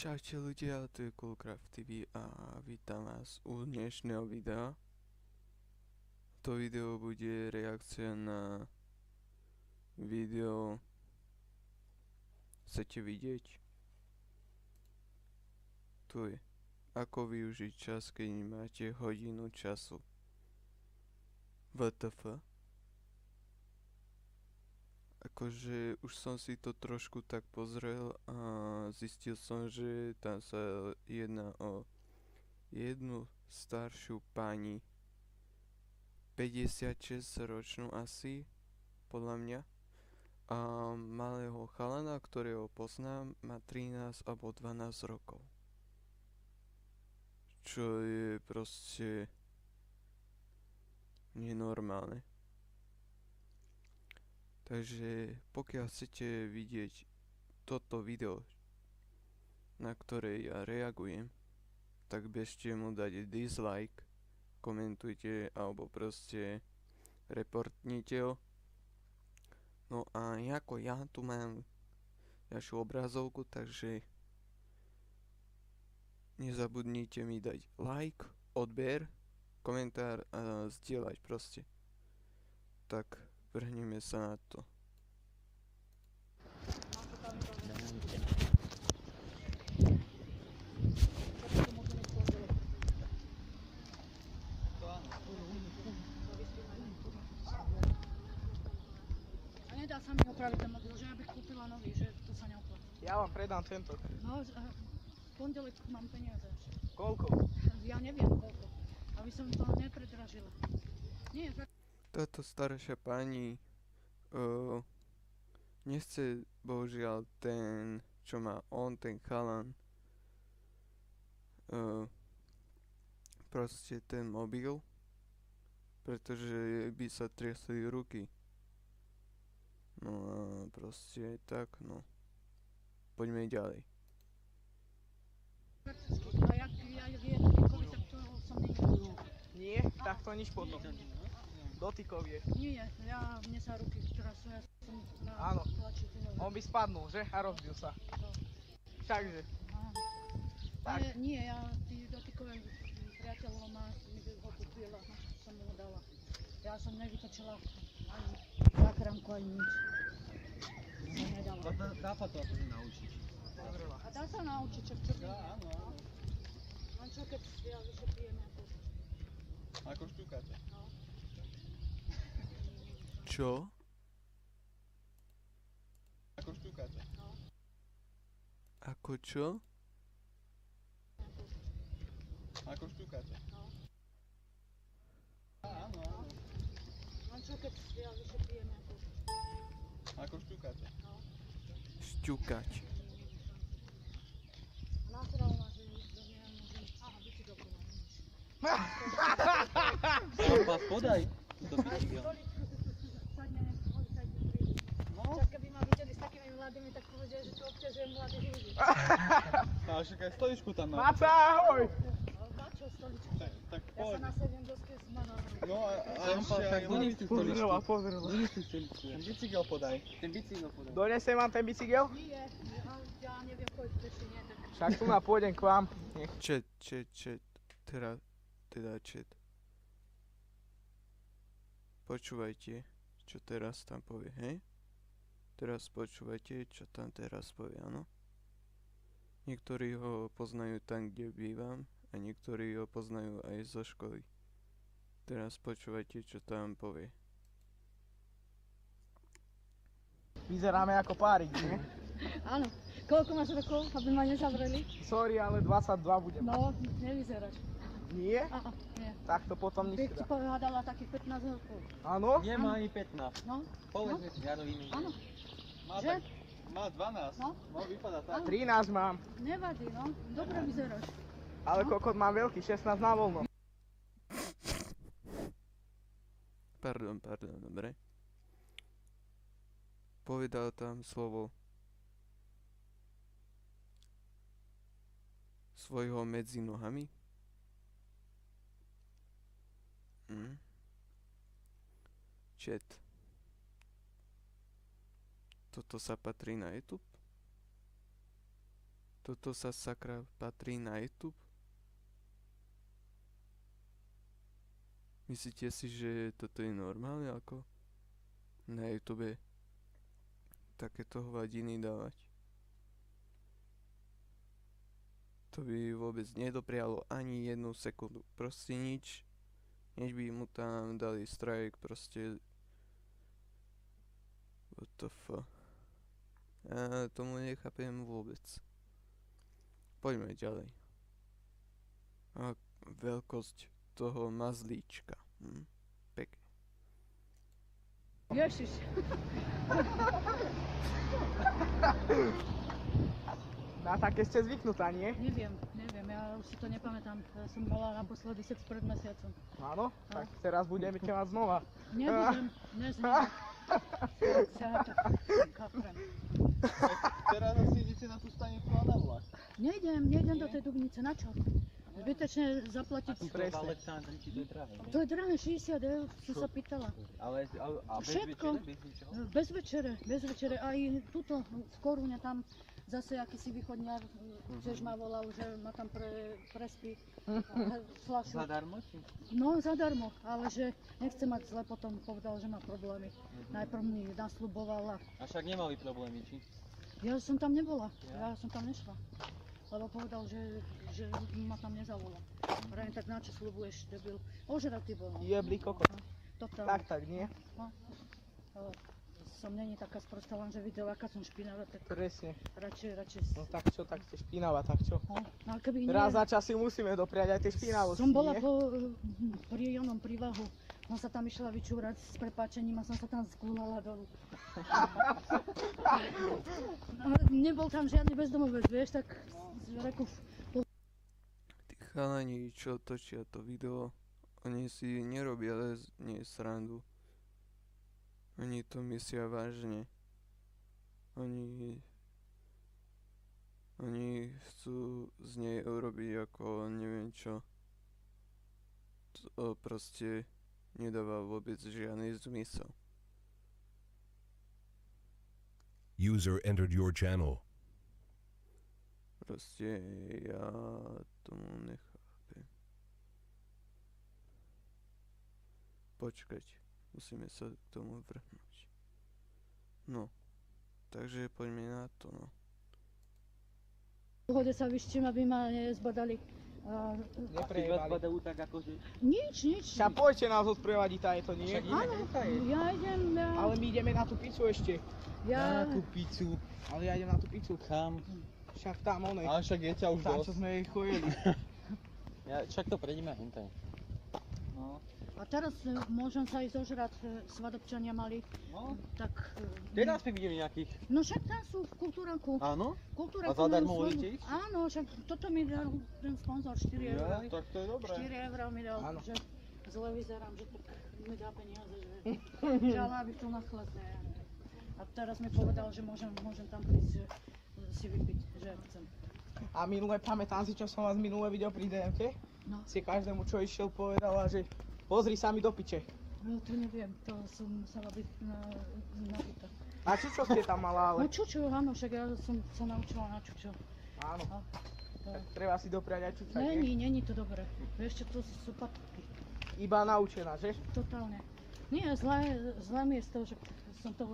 Čaute ľudia, tu je Coolcraft TV a vítam vás u dnešného videa. To video bude reakcia na video Chcete vidieť? Tu je Ako využiť čas, keď máte hodinu času. WTF? Akože už som si to trošku tak pozrel a zistil som, že tam sa jedná o jednu staršiu pani, 56 ročnú asi, podľa mňa, a malého chalana, ktorého poznám, má 13 alebo 12 rokov. Čo je proste nenormálne. Takže pokiaľ chcete vidieť toto video, na ktoré ja reagujem, tak bežte mu dať dislike, komentujte alebo proste reportnite ho. No a ako ja tu mám ďalšiu obrazovku, takže nezabudnite mi dať like, odber, komentár a zdieľať proste. Tak vrhneme sa na to. A nedá sa mi opraviť ten mobil, že ja bych kúpila nový, že to sa neoplatí. Ja vám predám tento. No, v pondelek mám peniaze. Koľko? Ja neviem koľko, aby som to nepredražila. Nie, tak... Táto staršia pani nechce bohužiaľ ten, čo má on, ten chalan, proste ten mobil, pretože by sa triasli ruky. No a proste tak, no. Poďme ďalej. Prakticky. A jak je dotykový, tak to som nevedela. Nie? Tak to nič potom. Dotykov je. Nie, mne sa ruky teraz ja som na Áno. tlačiteľovi. On by spadnul, že? A rozbil sa. No. Takže. Áno. Tak. Ale nie, tí dotykové priateľov ma ho kúpila, som mu ho dala. Ja som nevytočila ani záchranku, ani nič. Som nedala. Dá sa to akože naučiť. A dá sa naučiť, čo chce. Áno, áno. Len čo keď ja vyše pijem ako... Ako šťukáte. No. Čo? Ako šťukáte. No. Ako čo? Ako šťukáte. No. Áno, áno. Len čo keď ja vyše pijem ako... Ako šťukáte. No. Šťukať. Nasral ma, že nemôžem... Aha, bicykel mám. Papa, podaj. To bicykel. Sadne, policajti prídu. No. Čas, keby ma videli s takými mladými, tak povedia, že to obťažujem mladých ľudí. A však aj stoličku tam má. Maca, ahoj! Ale dačo, stoličku. Tak Ja sa poď. nasediem do skresmana. No a Tak dones tú stoličku. Pozrela. Dones tú stoličku. ten bicykel podaj. Ten bicykel podaj. Donesem vám ten bicykel? Nie, ja neviem, koľko ešte nie, tak... Však tu na pôjdem k vám. Čet. Teda čet. Počúvajte, čo teraz tam povie, hej? Teraz počúvajte, čo tam teraz povie, áno? Niektorí ho poznajú tam, kde bývam, a niektorí ho poznajú aj zo školy. Teraz počúvajte, čo tam povie. Vyzeráme ako párik, nie? Áno. Koľko máš rokov, aby ma nezavreli? Sorry, ale 22 budem. No, nevyzeráš. Nie? Aha, nie. Tak to potom Bych nič ti teda. povedala takých 15 rokov. Áno? Nemá ani 15. No, Povedzme si žiadovými. áno. Má, Že? má 12. No. No vypadá tak. 13 mám. Nevadí, no. Dobre vyzeráš. Ale kokot mám veľký, 16 na voľno. Pardon, dobre. Povedal tam slovo svojho medzi nohami. Chat. Toto sa patrí na YouTube? Toto sa sakra patrí na YouTube? Myslíte si, že toto je normálne ako na YouTube takéto hovadiny dávať? To by vôbec nedoprialo ani jednu sekundu. Proste nič. Než by mu tam dali strike, proste. What the fuck. Ja tomu nechápem vôbec. Poďme ďalej. A veľkosť toho mazlíčka. Pekne. Ježiš. Na také ste zvyknutá, nie? Neviem, ja už si to nepamätám. Ja som mala naposledy sex pred mesiacom. Áno? Tak teraz budeme ťa mať znova. Nebudem, nezním. Kaprem. Teraz asi idete na tú stanicu a na vlak. Nejdem do tej Dubnice, na čo? Zbytečne zaplatiť. Presne. Aleksandri, či to je drahé? To je drahé, 60 eur, si sa pýtala. Ale a bez Všetko. večere, bez ničoho? Bez večere. Aj tuto v Korune tam zase akýsi východňar, tiež ma volal, že ma tam prespí fľašu. Zadarmo, či? No, zadarmo, ale že nechce mať zle, potom povedal, že má problémy. Najprv mi nasľuboval a A však nemali problémy, či? ja som tam nebola, ja som tam nešla. Lebo povedal, že ma tam nezavolá. Vrajím, tak na čo sľubuješ, debil? Ožratý bol. No. Jebli kokot. Totálne. Tak, nie? No. Ale som není taká sprostá, len že videl, aká som špinavá, tak Presne. radšej... No tak čo, tak ste špinavá, tak čo? No, ale keby Raz za čas si musíme dopriať aj tie špinavosti, som bola nie? pri onom prívahu, som sa tam išla vyčúrať s prepáčením a som sa tam skúlala dolu. No, nebol tam žiadny bezdomovec, vieš, tak reku, Tí chalani, čo točia to video, oni si nerobia nie srandu. Oni to myslia vážne. Oni chcú z nej urobiť ako neviem čo. To proste nedáva vôbec žiadny zmysel. User entered your channel. Proste ja tomu nechápem. Počkať, musíme sa k tomu vrhnúť. No, takže poďme na to, no. v pohode sa vyščím, aby ma nezbadali. Keď vás Neprejebali. badajú tak akože... Nič. Však poďte nás odprevadiť aj to, nie? Však ideme, Ja idem, Ale my ideme na tú pizzu ešte. ja... Na tú pizzu. Ale ja idem na tú pizzu. Kam? Však tam onej. Ale však je ťa už Tam, dosť. čo sme jej chojili. Však to prejdeme hentaj. No. A teraz môžem sa ísť zožrať, svadobčania mali, No, tak... teraz sme videli nejakých. No však tam sú v kultúranku. Áno? Kultúranku A zadarmo majú volíte svoju- ísť? Áno, však toto mi dal ten sponzor 4 Ja, eurá. tak to je dobré. 4 eurá mi dal, Áno. že zle vyzerám, že tak mi dá peniaze, že ale aby tu na chladné. A teraz mi povedal, že môžem tam prísť, že si vypiť, že chcem. A minule, pamätám si, čo som vás minule videl pri DMK. No. Si každému, čo išiel, povedala, že pozri sa mi do piče. No to neviem, to som musela byť nabitá. A čo ste tam mala, No ale... čučo, áno, však ja som sa naučila na čučo. Áno. A, Tak treba si dopriať aj čuča, nie? není to dobré. Vieš čo, to sú patky. Iba naučená, že? Totálne. Nie, zlé miesto, že som to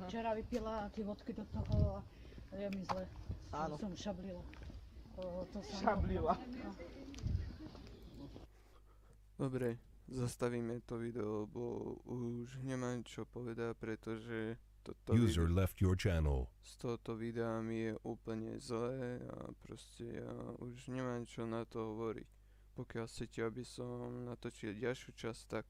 včera vypila tie vodky do toho a je mi zle. Áno. Som šablila. To sa Šablila. No. Dobre, zastavíme to video, lebo už nemám čo povedať, pretože toto User left your channel. z tohoto videa mi je úplne zlé a proste ja už nemám čo na to hovoriť. Pokiaľ chcete, aby som natočil ďalšiu časť, tak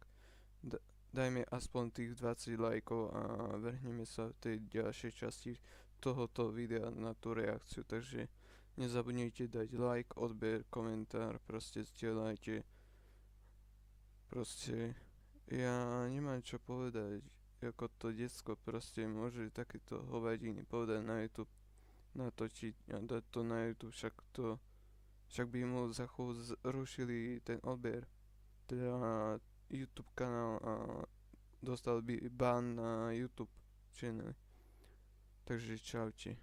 dajme aspoň tých 20 lajkov a vrhneme sa v tej ďalšej časti tohoto videa na tú reakciu. Takže nezabudnite dať like, odber, komentár, proste zdieľajte. Proste ja nemám čo povedať, ako to decko proste môže takéto hovadiny povedať na YouTube, natočiť a dať to na YouTube, však by mu za chvíľu zrušili ten odber, teda YouTube kanál a dostal by ban na YouTube channel. Takže čaute.